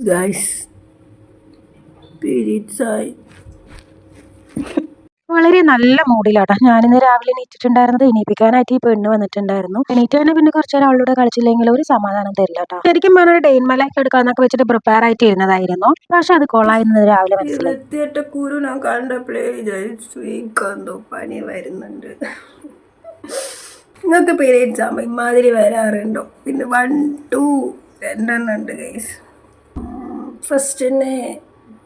Guys periods ആയി. വളരെ നല്ല മൂഡിലാട്ടോ ഞാനിന്ന് രാവിലെ എണീറ്റിട്ടുണ്ടായിരുന്നത്. എണീപ്പിക്കാനായിട്ട് ഈ പെണ്ണ് വന്നിട്ടുണ്ടായിരുന്നു. എണീറ്റ് തന്നെ പിന്നെ കുറച്ച് നേരം അവളോട് കളിച്ചില്ലെങ്കിൽ ഒരു സമാധാനം തരില്ല കേട്ടോ. ശരിക്കും പറഞ്ഞൊരു ഡേ ഇൻ മൈ ലൈഫ് എടുക്കാന്നൊക്കെ വെച്ചിട്ട് പ്രിപ്പയർ ആയിട്ട് ഇരുന്നതായിരുന്നു. പക്ഷെ അത് കൊള്ളായിരുന്നത് രാവിലെ മനസ്സിലായി. ഇരുപത്തിയെട്ട് കുരു ഞാൻ കണ്ടപ്പോഴേ വിചാരിച്ചു എന്തോ പനി വരുന്നുണ്ട്. നിങ്ങൾക്ക് പീരീഡ്സ് ആകുമ്പോൾ ഇമാതിരി വരാറുണ്ടോ? പിന്നെ 1 2 രണ്ടെണ്ണം ഉണ്ട് ഗൈസ്. ഫസ്റ്റ് തന്നെ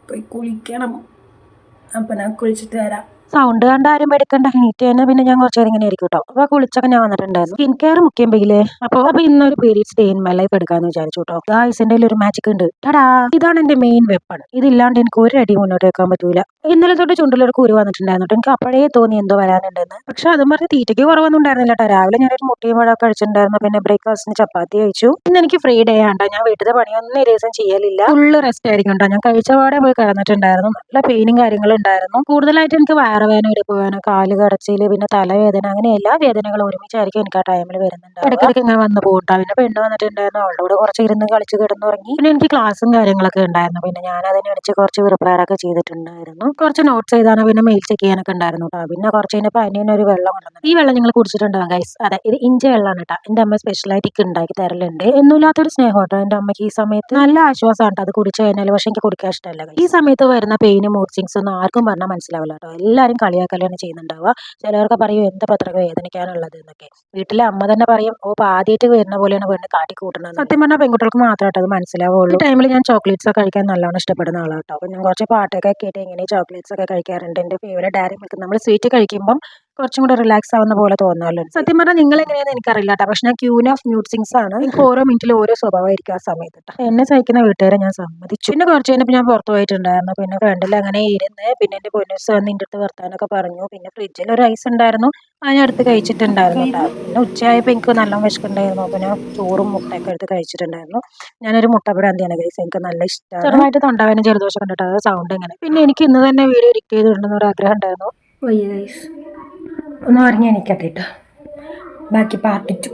പോയി കുളിക്കണം. അപ്പം ഞാൻ കുളിച്ചിട്ട് വരാം. സൗണ്ട് കണ്ട് ആരും പേടിക്കണ്ട. എണീറ്റ് തന്നെ പിന്നെ ഞാൻ കുറച്ച് നേരം ഇങ്ങനെ ആയിരിക്കും കേട്ടോ. അപ്പൊ കുളിച്ചൊക്കെ ഞാൻ വന്നിട്ടുണ്ടായിരുന്നു. സ്കിൻ കെയർ മുഖ്യം പെയിലേ. അപ്പൊ ഇന്നൊരു periods day in my life എടുക്കാന്ന് വിചാരിച്ചു കേട്ടോ. ഗായ്സിന്റെ ഒരു മാജിക് ഉണ്ട്. ടടാ, ഇതാണ് എന്റെ മെയിൻ വെപ്പൺ. ഇതില്ലാണ്ട് എനിക്ക് ഒരു അടി മുന്നോട്ട് വെക്കാൻ പറ്റൂല. ഇന്നലെ തൊട്ട് ചുണ്ടിലൊരു കുരു വന്നിട്ടുണ്ടായിരുന്നു. എനിക്ക് അപ്പോഴേ തോന്നി എന്തോ വരാനുണ്ടെന്ന്. പക്ഷെ അതും പറഞ്ഞ് തീറ്റയ്ക്ക് കുറവൊന്നും ഉണ്ടായിരുന്നില്ല കേട്ടോ. രാവിലെ ഞാനൊരു മുട്ടയും പഴമൊക്കെ കഴിച്ചിട്ടുണ്ടായിരുന്നു. പിന്നെ ബ്രേക്ക്ഫാസ്റ്റിന് ചപ്പാത്തി കഴിച്ചു. ഇന്ന് എനിക്ക് ഫ്രീ ഡേ ആണ്ട. ഞാൻ വീട്ടിലെ പണിയൊന്നും ദിവസം ചെയ്യലില്ല. ഫുള്ള് റെസ്റ്റ് ആയിരിക്കും കേട്ടോ. ഞാൻ കഴിച്ച പാടെ പോയി കിടന്നിട്ടുണ്ടായിരുന്നു. നല്ല പെയിനും കാര്യങ്ങളും ഉണ്ടായിരുന്നു. കൂടുതലായിട്ട് എനിക്ക് വയറുവേദന, ഇടുപ്പുവേദന, കാല് കടച്ചില്, പിന്നെ തലവേദന, അങ്ങനെ എല്ലാ വേദനകളും ഒരുമിച്ചായിരിക്കും എനിക്ക് ആ ടൈമിൽ വരുന്നുണ്ട്. ഇടയ്ക്കിടയ്ക്ക് ഇങ്ങനെ വന്ന് പോകട്ടോ. പിന്നെ പെണ്ണ് വന്നിട്ടുണ്ടായിരുന്നു. അവളുടെ കൂടെ കുറച്ച് ഇരുന്ന് കളിച്ച് കിടന്നുറങ്ങി. പിന്നെ എനിക്ക് ക്ലാസ്സും കാര്യങ്ങളൊക്കെ ഉണ്ടായിരുന്നു. പിന്നെ ഞാൻ അതിനടിച്ച് കുറച്ച് പ്രിപ്പയർ ഒക്കെ ചെയ്തിട്ടുണ്ടായിരുന്നു. കുറച്ച് നോട്ട്സ് എഴുതാനോ പിന്നെ മെയിൽ ചെക്ക് ചെയ്യാനൊക്കെ ഉണ്ടായിരുന്നു കേട്ടോ. പിന്നെ കുറച്ച് കഴിഞ്ഞപ്പോൾ അനിയനൊരു വെള്ളം കൊണ്ടുവന്നു. ഈ വെള്ളം നിങ്ങൾ കുടിച്ചിട്ടുണ്ടാകും ഗൈസ്. അതെ, ഇത് ഇഞ്ചി വെള്ളമാണ് കേട്ടോ. എൻ്റെ അമ്മ സ്പെഷ്യലായിട്ട് ഉണ്ടാക്കി തരലുണ്ട്. ഒന്നുമില്ലാത്തൊരു സ്നേഹം കേട്ടോ എൻ്റെ അമ്മയ്ക്ക്. ഈ സമയത്ത് നല്ല ആശ്വാസമാണ് കേട്ടോ അത് കുടിച്ചു കഴിഞ്ഞാൽ. പക്ഷെ എനിക്ക് കുടിക്കാൻ ഇഷ്ടമല്ല. ഈ സമയത്ത് വരുന്ന പെയിനും മൂഡ് സ്വിങ്സ് ഒന്നും ആർക്കും പറഞ്ഞാൽ മനസ്സിലാവില്ല കേട്ടോ. എല്ലാവരും കളിയാക്കലാണ് ചെയ്യുന്നുണ്ടാവുക. ചിലവർക്ക് പറയും എന്താ പത്രക വേദനിക്കാനുള്ളത് എന്നൊക്കെ. വീട്ടിലെ അമ്മ തന്നെ പറയും ഓ ആദ്യമായിട്ട് വരുന്ന പോലെയാണ് പെണ്ണ് കാട്ടിക്കൂട്ടുന്നത്. സത്യം പറഞ്ഞാൽ പെൺകുട്ടികൾക്ക് മാത്രമായിട്ട് അത് മനസ്സിലാവുള്ളൂ. ഈ ടൈമിൽ ഞാൻ ചോക്ലേറ്റ്സ് ഒക്കെ കഴിക്കാൻ നല്ലോണം ഇഷ്ടപ്പെടുന്ന ആളാണ് കേട്ടോ. അപ്പം ഞാൻ കുറച്ച് പാട്ടൊക്കെ കേട്ട് ഇങ്ങനെ ചോക്ലേറ്റ്സ് ഒക്കെ കഴിക്കാറുണ്ട്. എൻ്റെ ഫേവറേറ്റ് ഡയറി മിൽക്ക്. നമ്മൾ സ്വീറ്റ് കഴിക്കുമ്പം കുറച്ചും കൂടെ റിലാക്സ് ആവുന്ന പോലെ തോന്നാറുണ്ട്. സത്യം പറഞ്ഞാൽ നിങ്ങൾ എങ്ങനെയാണെന്ന് എനിക്കറിയില്ല കേട്ടോ. പക്ഷെ ഞാൻ ക്യൂൻ ഓഫ് മ്യൂട്ട് സിങ്സ് ആണ്. എനിക്ക് ഓരോ മിനിറ്റിലും ഓരോ സ്വഭാവമായിരിക്കും ആ സമയത്ത് കേട്ടോ. എന്നെ സഹിക്കുന്ന വീട്ടുകാരെ ഞാൻ സമ്മതിച്ചു. പിന്നെ കുറച്ച് കഴിഞ്ഞപ്പോൾ ഞാൻ പുറത്തു പോയിട്ടുണ്ടായിരുന്നു. പിന്നെ ഫ്രണ്ടിൽ അങ്ങനെ ഇരുന്ന് പിന്നെ എൻ്റെ പൊന്നൂസ് വന്ന് എൻ്റെ അടുത്ത് വർത്താനൊക്കെ പറഞ്ഞു. പിന്നെ ഫ്രിഡ്ജിൽ ഒരു ഐസ് ഉണ്ടായിരുന്നു, അതിനടുത്ത് കഴിച്ചിട്ടുണ്ടായിരുന്നു കേട്ടോ. പിന്നെ ഉച്ചയായപ്പോൾ എനിക്ക് നല്ല വിശക്കുണ്ടായിരുന്നു. അപ്പോൾ ഞാൻ ചോറും മുട്ടയൊക്കെ എടുത്ത് കഴിച്ചിട്ടുണ്ടായിരുന്നു. ഞാനൊരു മുട്ട ഭ്രാന്തിയാണ് ഗൈസ്. എനിക്ക് നല്ല ഇഷ്ടമാണ്. ചെറുതായിട്ട് തൊണ്ടവേദന ജലദോഷം കണ്ടിട്ട് അത് സൗണ്ട് എങ്ങനെ. പിന്നെ എനിക്ക് ഇന്ന് തന്നെ വീഡിയോ എഡിറ്റ് ചെയ്തിടണമെന്ന് ഒരു ആഗ്രഹം ഉണ്ടായിരുന്നു. ഗൈസ് ഒന്ന് പറഞ്ഞ് എനിക്കട്ടെ കേട്ടോ. ബാക്കി പാർട്ട് 2.